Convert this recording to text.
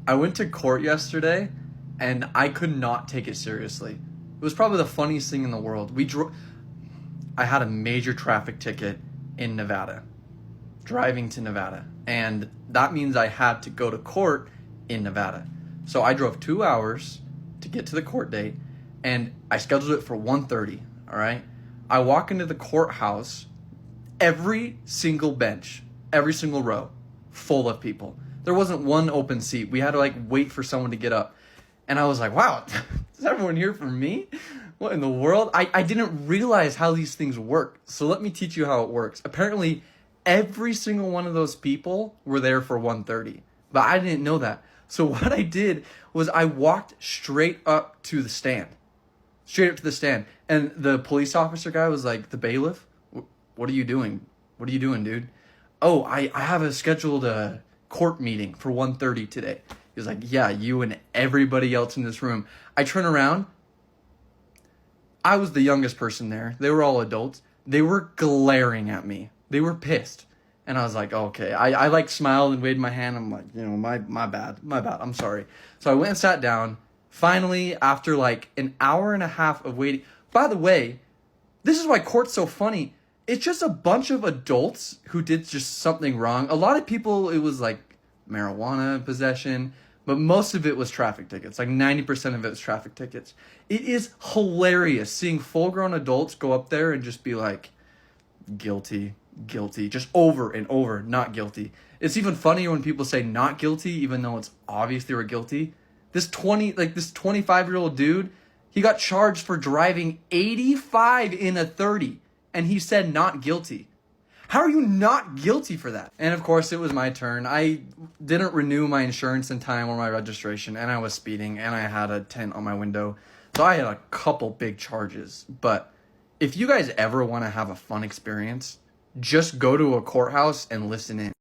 I went to court yesterday and I could not take it seriously. It was probably the funniest thing in the world. I had a major traffic ticket in Nevada, driving to Nevada, and that means I had to go to court in Nevada. So I drove 2 hours to get to the court date, and I scheduled it for 1:30. All right. I walk into the courthouse, every single bench, every single row, full of people. There wasn't one open seat. We had to like wait for someone to get up. And I was like, wow, is everyone here for me? What in the world? I didn't realize how these things work. So let me teach you how it works. Apparently, every single one of those people were there for 1:30. But I didn't know that. So what I did was I walked straight up to the stand. Straight up to the stand. And the police officer guy was like, the bailiff, what are you doing? What are you doing, dude? Oh, I have a scheduled court meeting for 1:30 today. He was like, yeah, you and everybody else in this room. I turn around. I was the youngest person there. They were all adults. They were glaring at me. They were pissed. And I was like, oh, okay. I like smiled and waved my hand. I'm like, my bad. I'm sorry. So I went and sat down. Finally, after like an hour and a half of waiting. By the way, this is why court's so funny. It's just a bunch of adults who did just something wrong. A lot of people, it was like marijuana possession, but most of it was traffic tickets. Like 90% of it was traffic tickets. It is hilarious seeing full-grown adults go up there and just be like, guilty, guilty, just over and over, not guilty. It's even funnier when people say not guilty, even though it's obvious they were guilty. This 25-year-old dude, he got charged for driving 85 in a 30, and he said not guilty. How are you not guilty for that? And of course, it was my turn. I didn't renew my insurance in time or my registration, and I was speeding, and I had a tent on my window. So I had a couple big charges. But if you guys ever want to have a fun experience, just go to a courthouse and listen in.